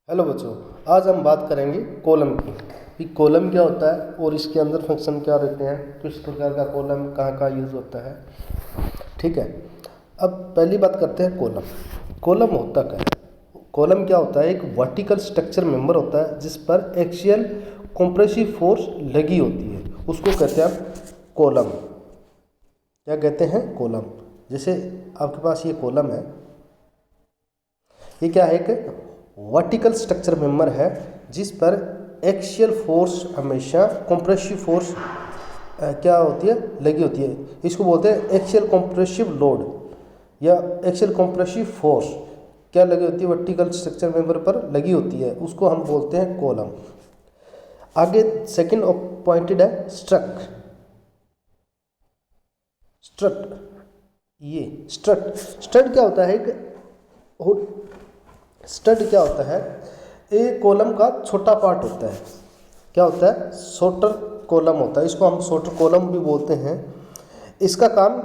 Hello बच्चों, आज हम बात करेंगे कॉलम की कि कॉलम क्या होता है और इसके अंदर फंक्शन क्या रहते हैं, किस प्रकार का कॉलम कहाँ कहाँ यूज़ होता है। ठीक है, अब पहली बात करते हैं कॉलम। कॉलम होता क्या है? कॉलम क्या होता है? एक वर्टिकल स्ट्रक्चर मेंबर होता है जिस पर एक्सियल कंप्रेसिव फोर्स लगी होती है, उसको कहते हैं कॉलम। क्या कहते हैं? कॉलम। जैसे आपके पास ये कॉलम है, ये क्या है? एक वर्टिकल स्ट्रक्चर मेंबर है जिस पर एक्सियल फोर्स हमेशा कंप्रेसिव फोर्स क्या होती है? लगी होती है। इसको बोलते हैं एक्सियल कंप्रेसिव लोड या एक्सियल कंप्रेसिव फोर्स। क्या लगी होती है? वर्टिकल स्ट्रक्चर मेंबर पर लगी होती है, उसको हम बोलते हैं कॉलम। आगे सेकंड पॉइंटेड है स्ट्रट। स्ट्रट, ये स्ट्रट क्या होता है? स्टड क्या होता है? एक कॉलम का छोटा पार्ट होता है। क्या होता है? शॉर्टर कॉलम होता है। इसको हम शॉर्टर कॉलम भी बोलते हैं। इसका काम,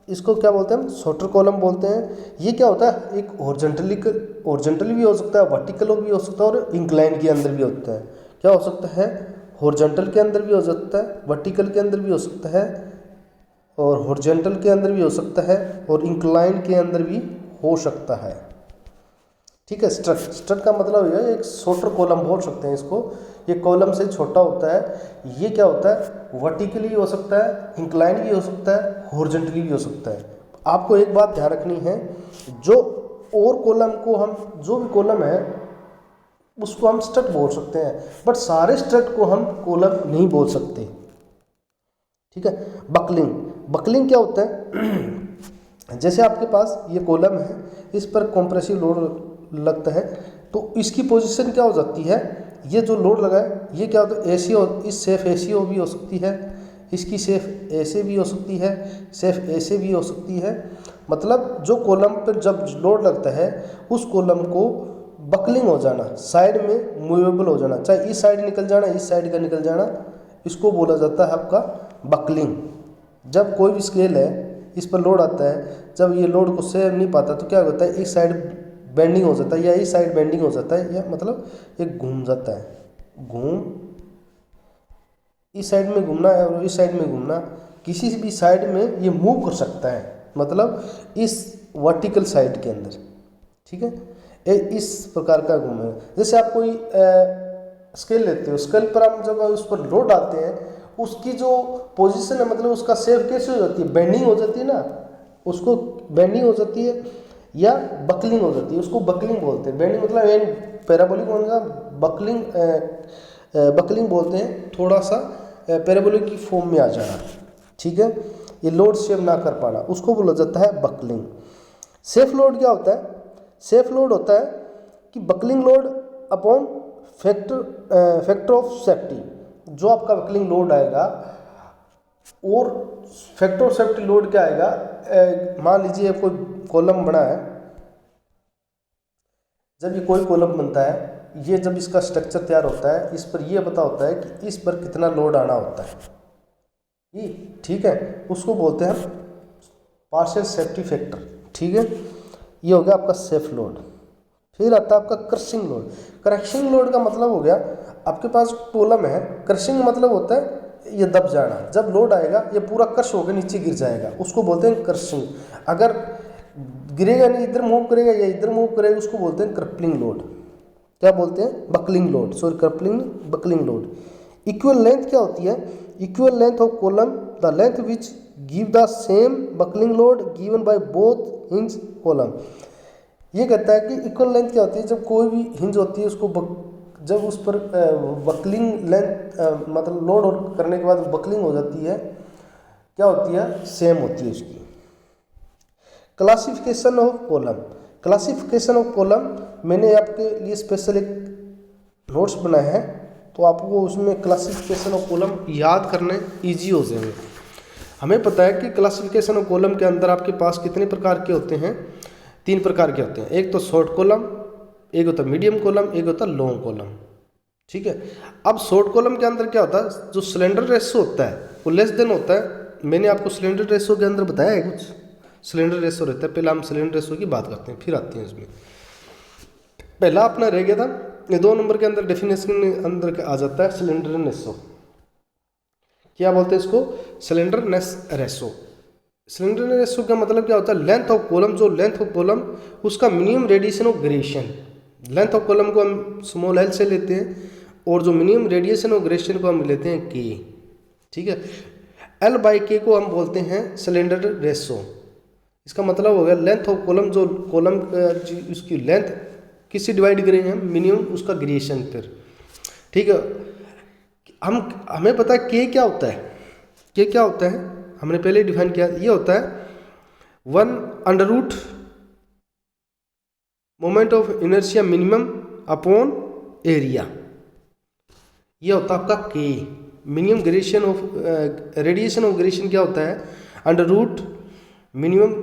इसको क्या बोलते हैं? हम शॉर्टर कॉलम बोलते हैं। ये क्या होता है? एक हॉरिजॉन्टली भी हो सकता है, वर्टिकल भी हो सकता है और इंक्लाइन के अंदर भी होता है। क्या हो सकता है? हॉरिजॉन्टल के अंदर भी हो सकता है, वर्टिकल के अंदर भी हो सकता है और हॉरिजॉन्टल के अंदर भी हो सकता है और इंक्लाइन के अंदर भी हो सकता है। ठीक है। स्ट्रट का मतलब है एक शॉर्टर कॉलम बोल सकते हैं इसको। ये कॉलम से छोटा होता है। ये क्या होता है? वर्टिकली हो सकता है, इंक्लाइन भी हो सकता है, हॉरिजॉन्टली भी हो सकता है। आपको एक बात ध्यान रखनी है, जो और कॉलम को हम, जो भी कॉलम है उसको हम स्ट्रट बोल सकते हैं, बट सारे स्ट्रट को हम कॉलम नहीं बोल सकते। ठीक है। बकलिंग क्या होता है? जैसे आपके पास ये कॉलम है, इस पर कंप्रेसिव लोड लगता है, तो इसकी पोजीशन क्या हो जाती है? ये जो लोड लगा है ये क्या होता है? एसी, इस सेफ एसी भी हो सकती है, इसकी सेफ ऐसे भी हो सकती है, सेफ ऐसे भी हो सकती है। मतलब जो कॉलम पर जब लोड लगता है उस कॉलम को बकलिंग हो जाना, साइड में मूवेबल हो जाना, चाहे इस साइड निकल जाना, इस साइड का निकल जाना, इसको बोला जाता है आपका बकलिंग। जब कोई भी स्केल है, इस पर लोड आता है, जब ये लोड को सह नहीं पाता तो क्या होता है? इस साइड बेंडिंग हो जाता है या इस साइड बेंडिंग हो जाता है, या मतलब एक घूम जाता है। घूम, इस साइड में घूमना है और इस साइड में घूमना, किसी भी साइड में ये मूव कर सकता है, मतलब इस वर्टिकल साइड के अंदर। ठीक है। इस प्रकार का घूम है। जैसे आप कोई स्केल लेते हो, स्केल पर आप जब उस पर लोड डालते हैं, उसकी जो पोजीशन है, मतलब उसका शेप कैसे हो जाती है? बेंडिंग हो जाती है ना, उसको बेंडिंग हो जाती है या बकलिंग हो जाती है, उसको बकलिंग बोलते हैं। बेंडिंग मतलब एंड पैराबोलिक होगा, बकलिंग बोलते हैं थोड़ा सा पैराबोलिक की फॉर्म में आ जाना। ठीक है। ये लोड शेप ना कर पाना, उसको बोला जाता है बकलिंग। सेफ लोड क्या होता है? सेफ लोड होता है कि buckling load upon factor of safety. जो आपका बकलिंग लोड आएगा और फैक्टर ऑफ सेफ्टी लोड क्या आएगा? मान लीजिए कोई कॉलम बना है, जब ये कोई कॉलम बनता है, ये जब इसका स्ट्रक्चर तैयार होता है, इस पर यह पता होता है कि इस पर कितना लोड आना होता है। ये ठीक है, उसको बोलते हैं पार्शियल सेफ्टी फैक्टर। ठीक है, ये हो गया आपका सेफ लोड। फिर आता है आपका क्रशिंग लोड। क्रशिंग लोड का मतलब हो गया, आपके पास कॉलम है, क्रशिंग मतलब होता है ये दब जाना। जब लोड आएगा ये पूरा क्रश होकर नीचे गिर जाएगा, उसको बोलते हैं क्रशिंग। अगर गिरेगा नहीं, इधर मूव करेगा या इधर मूव करेगा, उसको बोलते हैं क्रपलिंग लोड। क्या बोलते हैं? Buckling load, sorry crippling, buckling load. Equal length क्या होती है? Equal length of column, the length which give the same buckling load given by both hinge column. ये कहता है कि इक्वल लेंथ क्या होती है? जब कोई भी हिंज होती है उसको जब उस पर बकलिंग लेंथ मतलब लोड करने के बाद बकलिंग हो जाती है, क्या होती है? सेम होती है उसकी। Classification of column. Classification of column मैंने आपके लिए स्पेशल एक नोट्स बनाए हैं, तो आपको उसमें क्लासिफिकेशन ऑफ कॉलम याद करने इजी हो जाएंगे। हमें पता है कि क्लासिफिकेशन ऑफ कॉलम के अंदर आपके पास कितने प्रकार के होते हैं? 3 प्रकार के होते हैं। एक तो शॉर्ट कॉलम, एक होता है मीडियम कॉलम, एक होता है लॉन्ग कॉलम। ठीक है। अब शॉर्ट कॉलम के अंदर क्या होता है? जो सिलेंडर रेशो होता है वो लेस देन होता है। मैंने आपको सिलेंडर रेशो के अंदर बताया है कुछ। सिलेंडर रेशो रहता है, पहले हम सिलेंडर रेशो की बात करते हैं, फिर आते हैं इसमें। पहला अपना रह गया था ये 2 नंबर के अंदर डेफिनेशन के अंदर आ जाता है स्लेंडरनेस रेशो। क्या बोलते हैं इसको? Slenderness ratio. स्लेंडरनेस रेशो का मतलब क्या होता है? लेंथ ऑफ कॉलम, जो लेंथ ऑफ कॉलम उसका minimum radiation of gradation. Length of column को हम स्मॉल एल से लेते हैं और जो मिनिमम रेडिएशन ऑफ ग्रेडेशन को हम लेते हैं के। ठीक है, एल बाई के को हम बोलते हैं सिलेंडर रेशो। इसका मतलब हो गया लेंथ ऑफ कॉलम, जो कॉलम उसकी लेंथ किससे डिवाइड करेंगे हम? मिनिमम उसका ग्रेडेशन पर। ठीक है, हमें पता है के क्या होता है। के क्या होता है हमने पहले डिफाइन किया, ये होता है 1 under root moment of inertia minimum upon area. ये होता है आपका k. Minimum gradation of radiation of gradation क्या होता है? Under root minimum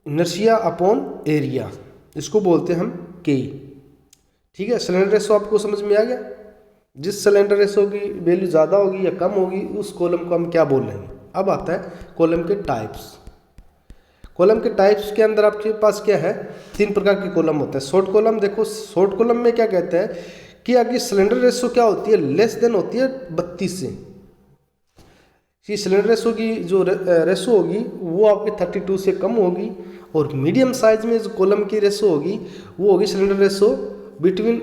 inertia upon area, इसको बोलते हैं हम के। ठीक है, सिलेंडर रेशो आपको समझ में आ गया? जिस सिलेंडर रेशो की वैल्यू ज़्यादा होगी या कम होगी उस कॉलम को हम क्या बोल रहे हैं। अब आता है कॉलम के टाइप्स। कॉलम के टाइप्स के अंदर आपके पास क्या है? 3 प्रकार के कॉलम होते हैं। शॉर्ट कॉलम, देखो शॉर्ट कॉलम में क्या कहते हैं कि आपकी सिलेंडर रेशो क्या होती है? लेस देन होती है 32 से। कि सिलेंडर रेशो की जो रेशो होगी वो आपकी 32 से कम होगी। और मीडियम साइज में जो कॉलम की रेशो होगी वो होगी cylinder ratio between,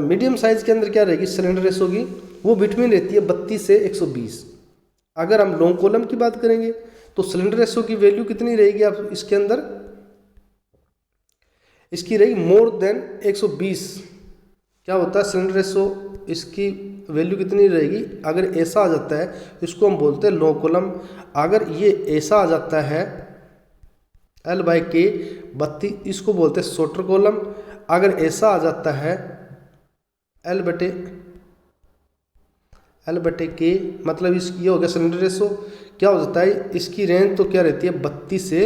medium size के अंदर क्या रहेगी सिलेंडर रेशो की? वो बिटवीन रहती है 32 से 120। अगर हम लॉन्ग कॉलम की बात करेंगे तो सिलेंडर रेशो की वैल्यू कितनी रहेगी? आप इसके अंदर इसकी रहेगी मोर देन 120। क्या होता है सिलेंडर रेशो? इसकी वैल्यू कितनी रहेगी? अगर ऐसा आ जाता है इसको हम बोलते हैं लॉन्ग कॉलम। अगर ये ऐसा आ जाता है एल बाई के 32, इसको बोलते हैं शॉर्टर कॉलम। अगर ऐसा आ जाता है एल बटे के, मतलब ये हो गया सिलेंडर रेशो। क्या हो जाता है? इसकी रेंज तो क्या रहती है? 32 से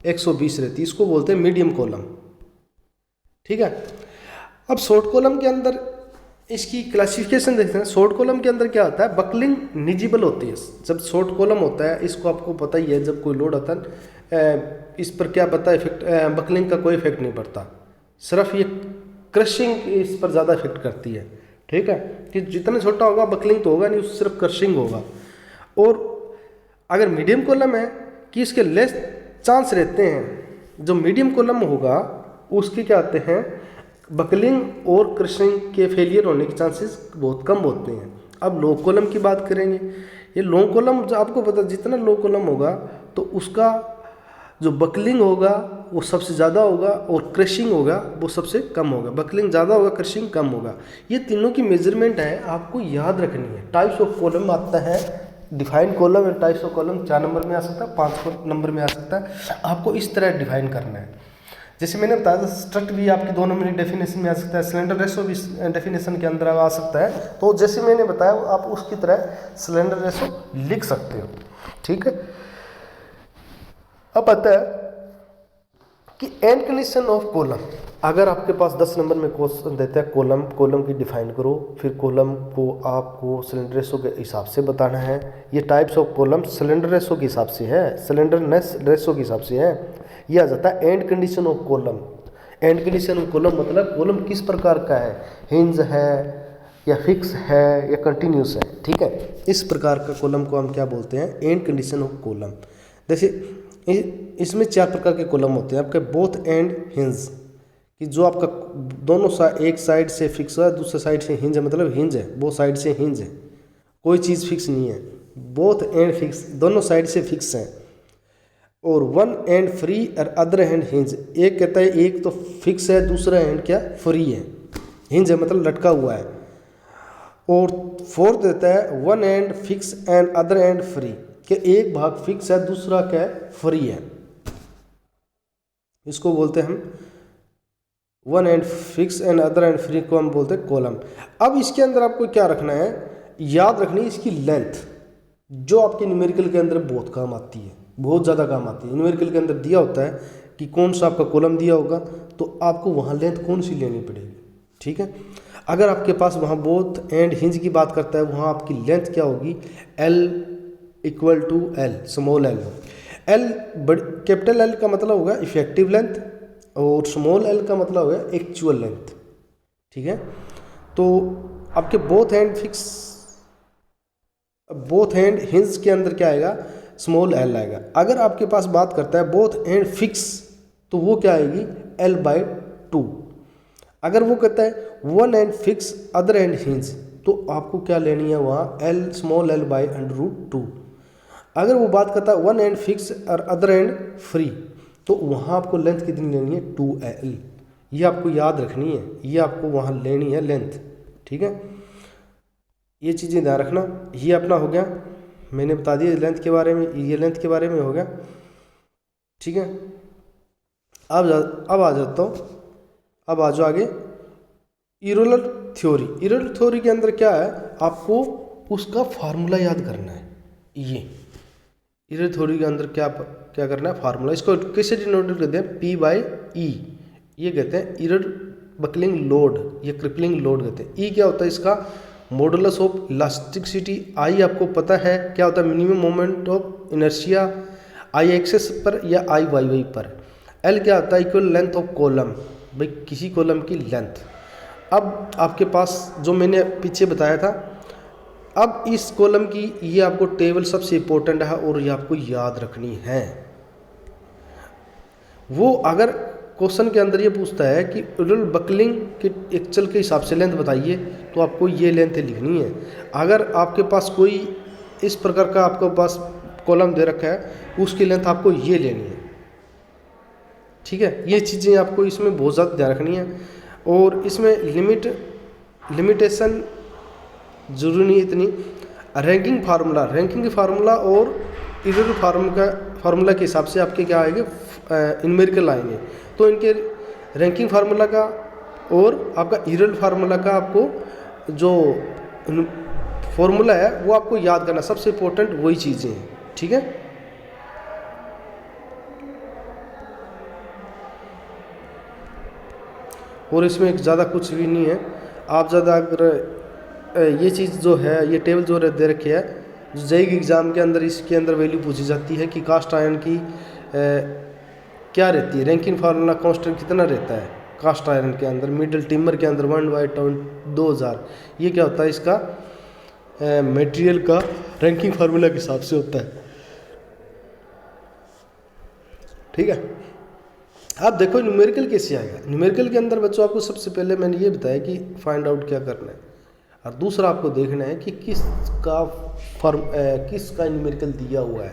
120 रहती है। इसको बोलते हैं मीडियम कॉलम। ठीक है, अब शॉर्ट कॉलम के अंदर इसकी क्लासिफिकेशन देखते हैं। शॉर्ट कॉलम के अंदर क्या होता है? बकलिंग निजिबल होती है। जब शॉर्ट कॉलम होता है, इसको आपको पता ही है, जब कोई लोड आता है इस पर क्या पता इफेक्ट, बकलिंग का कोई इफेक्ट नहीं पड़ता, सिर्फ ये क्रशिंग इस पर ज़्यादा इफेक्ट करती है। ठीक है, कि जितना छोटा होगा बकलिंग तो होगा नहीं, उससे सिर्फ क्रशिंग होगा। और अगर मीडियम कॉलम है कि इसके लेस चांस रहते हैं, जो मीडियम कॉलम होगा उसके क्या आते हैं? बकलिंग और क्रशिंग के फेलियर होने के चांसेस बहुत कम होते हैं। अब लो कॉलम की बात करेंगे। ये लो कॉलम आपको पता, जितना लो कॉलम होगा तो उसका जो बकलिंग होगा वो सबसे ज़्यादा होगा और क्रशिंग होगा वो सबसे कम होगा। बकलिंग ज़्यादा होगा, क्रशिंग कम होगा। ये तीनों की मेजरमेंट है, आपको याद रखनी है। टाइप्स ऑफ कॉलम आता है, define column and types of column 4 number में आ सकता है, 5 नंबर में आ सकता है। आपको इस तरह डिफाइन करना है। जैसे मैंने बताया था स्ट्रक्ट भी आपकी 2 नंबर की डेफिनेशन में आ सकता है, सिलेंडर रेशो भी डेफिनेशन के अंदर आ सकता है। तो जैसे मैंने बताया आप उसकी तरह सिलेंडर रेशो लिख सकते हो। ठीक है, अब आता है कि एंड कंडीशन ऑफ कॉलम। अगर आपके पास 10 नंबर में क्वेश्चन देता है कॉलम की डिफाइन करो, फिर कॉलम को आपको सिलेंडर रेशो के हिसाब से बताना है। ये types of column cylinder ratio के हिसाब से है, सिलेंडरनेस रेशो के हिसाब से है। ये आ जाता है and condition of column. And condition of column मतलब कॉलम किस प्रकार का है, हिंज है या फिक्स है या कंटिन्यूस है। ठीक है, इस प्रकार का कॉलम को हम क्या बोलते हैं? And condition of column. जैसे इसमें 4 प्रकार के कॉलम होते हैं आपके, बोथ एंड हिंज, कि जो आपका दोनों एक साइड से फिक्स है, दूसरे साइड से हिंज है, मतलब हिंज है, वो साइड से हिंज है, कोई चीज़ फिक्स नहीं है। बोथ एंड फिक्स, दोनों साइड से फिक्स हैं। और 1 एंड फ्री और अदर हैंड हिंज, एक कहता है एक तो फिक्स है, दूसरा हैंड क्या फ्री है, हिंज है मतलब लटका हुआ है। और 4 देता है 1 and fix and other and free, कि एक भाग फिक्स है दूसरा क्या है फ्री है। इसको बोलते हैं हम 1 and fix and other and free को हम बोलते हैं कॉलम। अब इसके अंदर आपको क्या रखना है, याद रखनी है इसकी लेंथ, जो आपके न्यूमेरिकल के अंदर बहुत काम आती है, बहुत ज़्यादा काम आती है। न्यूमेरिकल के अंदर दिया होता है कि कौन सा आपका कॉलम दिया होगा तो आपको वहाँ लेंथ कौन सी लेनी पड़ेगी। ठीक है, अगर आपके पास वहाँ बोथ एंड हिंज की बात करता है, वहाँ आपकी लेंथ क्या होगी, L equal to L, small l। L capital L का मतलब होगा इफेक्टिव लेंथ और स्मॉल l का मतलब होगा एक्चुअल लेंथ। ठीक है। तो आपके बोथ हैंड हिंज के अंदर क्या आएगा, स्मॉल एल आएगा। अगर आपके पास बात करता है बोथ हैंड फिक्स, तो वो क्या आएगी, L/2। अगर वो कहता है one hand fix other hand hinge, तो आपको क्या लेनी है वहाँ, स्मॉल L/√2। अगर वो बात करता है वन हैंड फिक्स और अदर हैंड फ्री, तो वहाँ आपको लेंथ कितनी लेनी है, 2L। ये आपको याद रखनी है, ये आपको वहाँ लेनी है लेंथ, ठीक है। ये चीज़ें ध्यान रखना। ये अपना हो गया, मैंने बता दिया लेंथ के बारे में, ये लेंथ के बारे में हो गया, ठीक है। अब आ जाता हूँ, अब आ जाओ आगे, यूलर थ्योरी। यूलर थ्योरी के अंदर क्या है, आपको उसका फार्मूला याद करना है। ये यूलर थ्योरी के अंदर क्या करना है, फार्मूला। इसको कैसे डिनोट करते हैं, P/E। ये कहते हैं यूलर बकलिंग लोड, ये क्रिपलिंग लोड कहते हैं। E क्या होता है इसका, मॉडुलस ऑफ इलास्टिसिटी। I आपको पता है क्या होता है, minimum moment of inertia I axis पर या I वाई पर। L क्या होता है, इक्वल लेंथ ऑफ कॉलम, भाई किसी कॉलम की लेंथ। अब आपके पास जो मैंने पीछे बताया था, अब इस कॉलम की ये आपको टेबल सबसे इम्पोर्टेंट है और ये आपको याद रखनी है। वो अगर क्वेश्चन के अंदर ये पूछता है कि यूलर बकलिंग के एक्चुअल के हिसाब से लेंथ बताइए, तो आपको ये लेंथ लिखनी है। अगर आपके पास कोई इस प्रकार का आपके पास कॉलम दे रखा है, उसकी लेंथ आपको ये लेनी है, ठीक है। ये चीज़ें आपको इसमें बहुत ज़्यादा ध्यान रखनी है। और इसमें लिमिटेशन जरूरी नहीं इतनी। रैंकिंग फार्मूला और यूलर फार्मूला के हिसाब से आपके क्या आएंगे, न्यूमेरिकल आएंगे। तो इनके रैंकिंग फार्मूला का और आपका यूलर फार्मूला का आपको जो फॉर्मूला है वो आपको याद करना, सबसे इम्पोर्टेंट वही चीज़ें हैं, ठीक है। और इसमें ज़्यादा कुछ भी नहीं है। आप ज़्यादा अगर ये चीज़ जो है, ये टेबल जो दे रखी है, जेईई एग्ज़ाम के अंदर इसके अंदर वैल्यू पूछी जाती है कि कास्ट आयरन की क्या रहती है, रैंकिंग फार्मूला कांस्टेंट कितना रहता है कास्ट आयरन के अंदर, मिडल टिम्बर के अंदर 1/2000। ये क्या होता है, इसका मटेरियल का रैंकिंग फार्मूला के हिसाब से होता है, ठीक है। आप देखो न्यूमेरिकल कैसे आएगा। न्यूमेरिकल के अंदर बच्चों आपको सबसे पहले मैंने ये बताया कि फाइंड आउट क्या करना है, और दूसरा आपको देखना है कि किसका न्यूमेरिकल दिया हुआ है।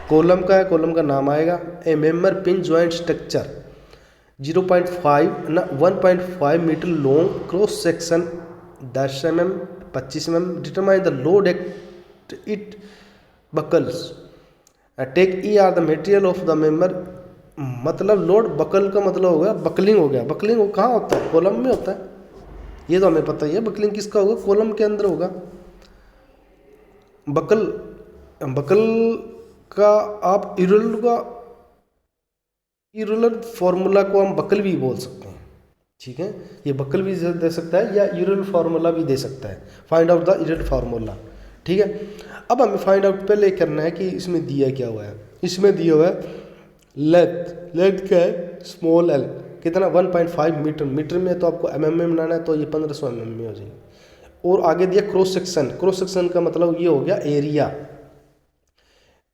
कॉलम का है, कॉलम का नाम आएगा, a member pin joint structure 0.5 ना 1.5 metre long, cross section 10 mm 25 mm, determine the load at it buckles, take E R the material of the member. मतलब लोड बकल का मतलब हो गया बकलिंग हो गया। बकलिंग वो कहाँ होता है, कॉलम में होता है, ये तो हमें पता ही है। बकलिंग किसका होगा, कॉलम के अंदर होगा। बकल का आप यूलर फार्मूला को हम बकल भी बोल सकते हैं, ठीक है। ये बकल भी दे सकता है या यूलर फार्मूला भी दे सकता है, find out the Euler formula, ठीक है। अब हमें फाइंड आउट पहले करना है कि इसमें दिया क्या हुआ है। इसमें दिया हुआ है लेंथ क्या है, स्मॉल एल कितना 1.5 मीटर, मीटर में तो आपको mm में बनाना है, तो ये 1500 mm में हो जाएगी। और आगे दिया क्रॉस सेक्शन का मतलब ये हो गया एरिया।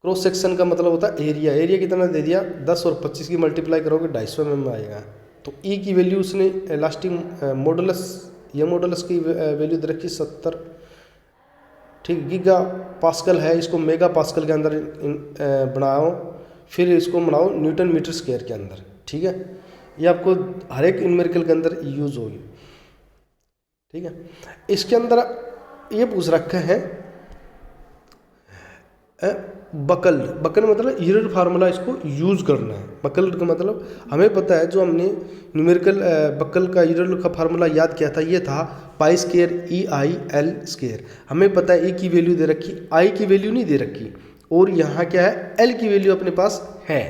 क्रॉस सेक्शन का मतलब होता है एरिया कितना दे दिया, 10 और 25 की मल्टीप्लाई करोगे 250 mm में आएगा। तो ई की वैल्यू उसने इलास्टिक मॉडुलस, ये मॉडुलस की वैल्यू दे रखी 70, ठीक। गीगा पास्कल है, इसको मेगा पास्कल के अंदर बनाओ, फिर इसको बनाओ न्यूटन मीटर स्क्वायर के अंदर, ठीक है। ये आपको हर एक न्यूमेरिकल के अंदर यूज होगी, ठीक है। इसके अंदर ये पूछ रखा है बकल मतलब यूलर फार्मूला, इसको यूज़ करना है। बकल का मतलब हमें पता है, जो हमने न्यूमेरिकल बकल का यूलर का फार्मूला याद किया था, ये था पाई स्क्वायर EIL स्क्वायर। हमें पता है ए की वैल्यू दे रखी, आई की वैल्यू नहीं दे रखी, और यहाँ क्या है, एल की वैल्यू अपने पास है।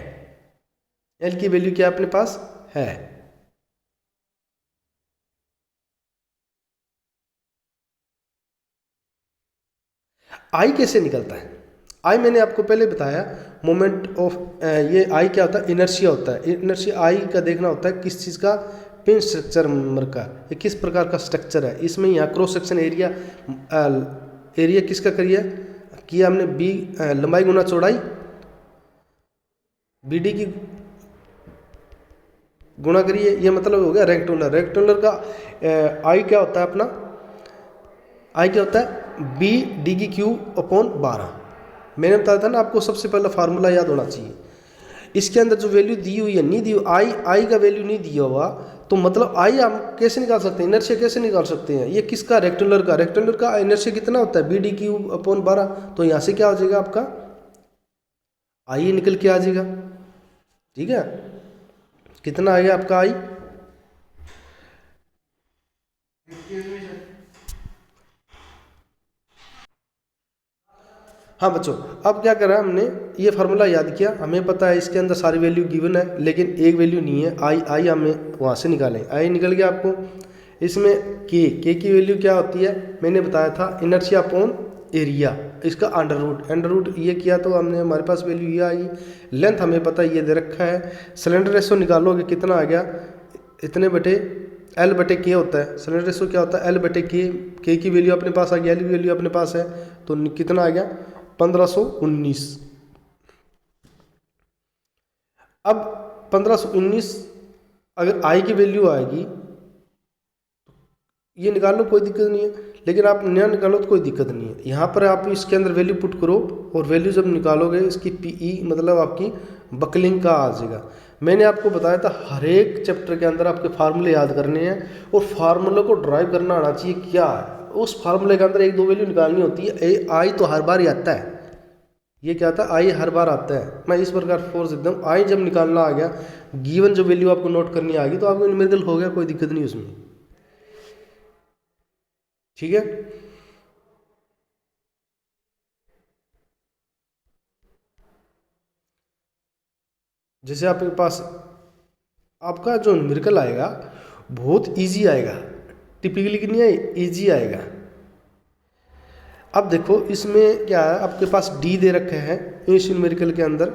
एल की वैल्यू क्या अपने पास है। आई कैसे निकलता है, आई मैंने आपको पहले बताया, मोमेंट ऑफ ये आई क्या होता है, इनर्शिया होता है। इनर्शिया आई का देखना होता है किस चीज़ का, पिन स्ट्रक्चर मेंबर का, ये किस प्रकार का स्ट्रक्चर है। इसमें यहाँ क्रॉस सेक्शन एरिया एरिया किसका करिए किया हमने, बी लंबाई गुना चौड़ाई बी डी की गुणा करिए, ये मतलब हो गया रेक्टेंगुलर। रेक्टेंगुलर का आई क्या होता है अपना, आई क्या होता है बी डी की क्यू अपॉन 12। मैंने बताया था ना आपको, सबसे पहला फार्मूला याद होना चाहिए। इसके अंदर जो वैल्यू दी हुई है नहीं दी हुई, आई का वैल्यू नहीं दिया हुआ, तो मतलब आई हम कैसे निकाल सकते हैं, इनर्शिया कैसे निकाल सकते हैं। ये किसका, रेक्टेंगुलर का इनर्शिया कितना होता है बी डी क्यू अपॉन 12। तो यहाँ से क्या हो जाएगा आपका आई निकल के आ जाएगा। ठीक है, कितना आ गया आपका आई, हाँ बच्चों अब क्या करा हमने, ये फार्मूला याद किया, हमें पता है इसके अंदर सारी वैल्यू गिवन है, लेकिन एक वैल्यू नहीं है आई हमें वहाँ से निकालें। आई निकल गया आपको। इसमें के की वैल्यू क्या होती है, मैंने बताया था इनर्शिया अपॉन एरिया, इसका अंडर रूट ये किया तो हमने हमारे पास वैल्यू ये आई। लेंथ हमें पता है ये दे रखा है। सिलेंडर रेशो निकालोगे कितना आ गया, इतने बटे एल बटे के होता है। सिलेंडर रेशो क्या होता है एल बटे के की वैल्यू अपने पास आ गई, एल की वैल्यू अपने पास है, तो कितना आ गया 1519। अब 1519 अगर आई की वैल्यू आएगी ये निकाल लो कोई दिक्कत नहीं है, लेकिन आप नया निकालो तो कोई दिक्कत नहीं है। यहाँ पर आप इसके अंदर वैल्यू पुट करो और वैल्यू जब निकालोगे इसकी पीई मतलब आपकी बकलिंग का आ जाएगा। मैंने आपको बताया था हर एक चैप्टर के अंदर आपके फार्मूले याद करने हैं और फार्मूले को ड्राइव करना आना चाहिए क्या है। उस फार्मूले के अंदर एक दो वैल्यू निकालनी होती है। आई तो हर बार ही आता है, ये क्या आता है आई हर बार आता है। मैं इस प्रकार फोर्स देता हूँ, आई जब निकालना आ गया गिवन जो वैल्यू आपको नोट करनी आ गई तो आपको न्यूमेरिकल हो गया, कोई दिक्कत नहीं उसमें। ठीक है, जैसे आपके पास आपका जो न्यूमेरिकल आएगा बहुत इजी आएगा, टिपिकली कि नहीं आए इजी आएगा। अब देखो इसमें क्या है, आपके पास डी दे रखे हैं, इस न्यूमेरिकल के अंदर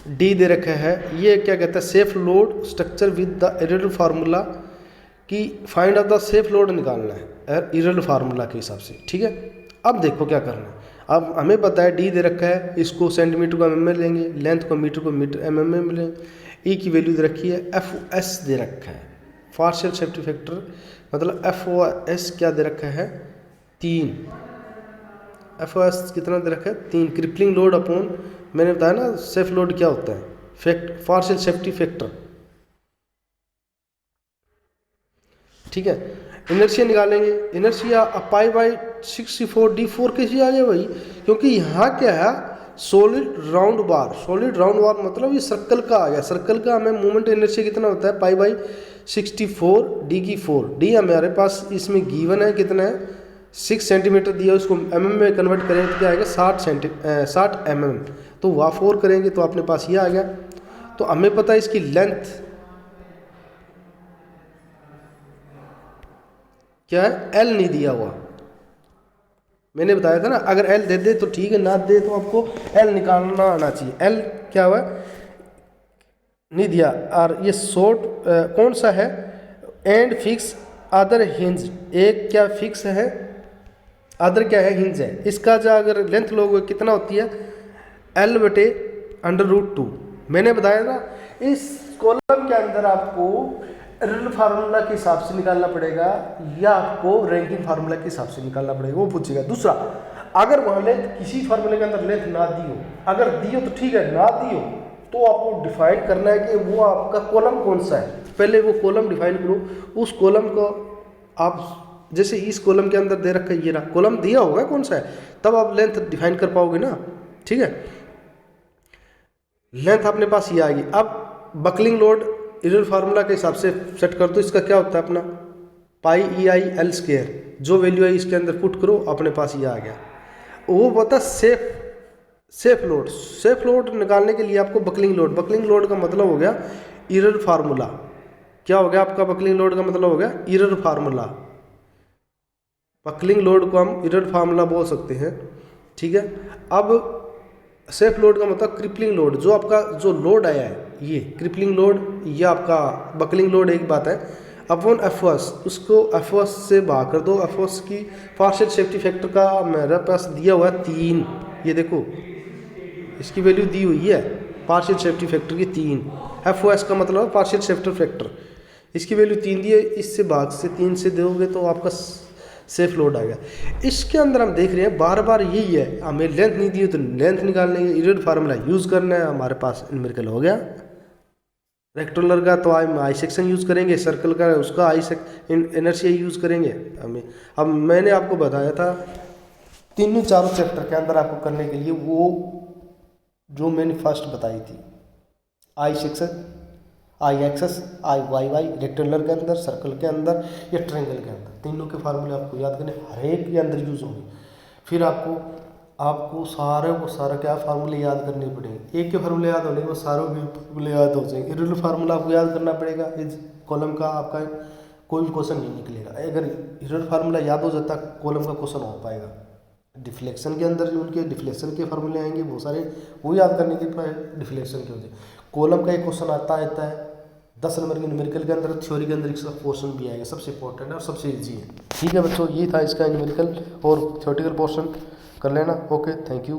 डी दे रखा है। ये क्या कहता है safe load structure with the Euler formula कि find out the safe load निकालना है एरर फार्मूला के हिसाब से। ठीक है, अब देखो क्या करना है। अब हमें पता है डी दे रखा है, इसको सेंटीमीटर को mm में लेंगे, लेंथ को मीटर mm में लेंगे। ई की वैल्यू दे रखी है, एफ एस दे रखा है पार्शियल सेफ्टी फैक्टर, मतलब एफ ओ एस क्या दे रखा है 3, एफ ओ एस कितना दे रखा है 3। क्रिपलिंग लोड अपॉन मैंने बताया ना सेफ लोड क्या होता है पार्शियल सेफ्टी फैक्टर। ठीक है, इनर्शिया निकालेंगे, इनर्शिया पाई बाई 64 D4 कैसे आ गया भाई, क्योंकि यहाँ क्या है सॉलिड राउंड बार मतलब ये सर्कल का आ गया। सर्कल का हमें मोमेंट इनर्शिया कितना होता है पाई बाई 64 D की 4। डी हमारे पास इसमें गिवन है कितना है 6 सेंटीमीटर दिया, उसको mm में कन्वर्ट करें तो क्या आएगा 60 mm, तो वहाँ 4 करेंगे तो अपने पास ये आ गया। तो हमें पता है इसकी लेंथ क्या है एल नहीं दिया हुआ, मैंने बताया था ना अगर एल दे दे तो ठीक है, ना दे तो आपको एल निकालना आना चाहिए। एल क्या हुआ नहीं दिया, और ये शॉर्ट कौन सा है एंड फिक्स अदर हिंज, एक क्या फिक्स है अदर क्या है हिंज है। इसका जो अगर लेंथ लोगे कितना होती है एल बटे √2। मैंने बताया था इस कॉलम के अंदर आपको एरर फार्मूला के हिसाब से निकालना पड़ेगा या आपको रैंकिंग फार्मूला के हिसाब से निकालना पड़ेगा, वो पूछेगा। दूसरा, अगर वहाँ लेंथ किसी फार्मूले के अंदर लेंथ ना दी हो, अगर दी हो तो ठीक है, ना दी हो तो आपको डिफाइन करना है कि वो आपका कॉलम कौन सा है। पहले वो कॉलम डिफाइन करो, उस कॉलम को आप जैसे इस कॉलम के अंदर दे रखा है ये रहा कॉलम दिया होगा कौन सा है, तब आप लेंथ डिफाइन कर पाओगे ना। ठीक है, लेंथ अपने पास ये आएगी। अब बकलिंग लोड एरर फार्मूला के हिसाब से सेट कर दो, इसका क्या होता है अपना पाई ई आई एल स्क्वायर, जो वैल्यू है इसके अंदर पुट करो अपने पास ये आ गया। वो पता सेफ लोड निकालने के लिए आपको बकलिंग लोड का मतलब हो गया एरर फार्मूला। क्या हो गया आपका बकलिंग लोड का मतलब हो गया एरर फार्मूला। बकलिंग लोड को हम एरर फार्मूला बोल सकते हैं। ठीक है, अब सेफ लोड का मतलब क्रिपलिंग लोड, जो आपका जो लोड आया है ये क्रिपलिंग लोड, ये आपका बकलिंग लोड एक बात है। अपॉन एफओएस, उसको एफओएस से भाग कर दो। एफओएस की पार्शियल सेफ्टी फैक्टर का मेरे पास दिया हुआ है 3, ये देखो इसकी वैल्यू दी हुई है पार्शियल सेफ्टी फैक्टर की 3। एफओएस का मतलब पार्शियल सेफ्टी फैक्टर, इसकी वैल्यू 3 दी है, इससे भाग से 3 से दोगे तो आपका सेफ लोड आ गया। इसके अंदर हम देख रहे हैं बार बार यही है, हमें लेंथ नहीं दी है तो लेंथ निकालने के इरिड फार्मूला यूज़ करना है। हमारे पास न्यूमेरिकल हो गया। रेक्टेंगुलर का तो आई सेक्शन यूज़ करेंगे, सर्कल का उसका आई इनर्शिया यूज़ करेंगे हमें। अब मैंने आपको बताया था तीनों चारों चैप्टर के अंदर आपको करने के लिए वो जो मैंने फर्स्ट बताई थी, I section, I axis, I Y Y, rectangular के अंदर, सर्कल के अंदर या ट्रायंगल के अंदर, तीनों के फार्मूले आपको याद करने, हर एक के अंदर यूज़ होंगे। फिर आपको सारे को सारा क्या फार्मूले याद करने पड़ेंगे। एक के फार्मूले याद होने के बाद सारों के फार्मूले याद हो जाएंगे। इरेगुलर फार्मूला आपको याद करना पड़ेगा। इस कॉलम का आपका कोई भी क्वेश्चन नहीं निकलेगा। अगर इरेगुलर फार्मूला याद हो जाता कॉलम का क्वेश्चन हो पाएगा। डिफ्लेक्शन के अंदर जो उनके डिफ्लेक्शन के फार्मूले आएंगे वो सारे वो याद करने के डिफ्लेक्शन के होते हैं। कॉलम का एक क्वेश्चन आता है 10 नंबर के न्यूमेरिकल के अंदर, थ्योरी के अंदर इसका पोर्शन भी आएगा, सबसे इंपॉर्टेंट है और सबसे इजी है। ठीक है बच्चों, ये था इसका न्यूमेरिकल और थ्योरेटिकल पोर्शन कर लेना। Okay, thank you.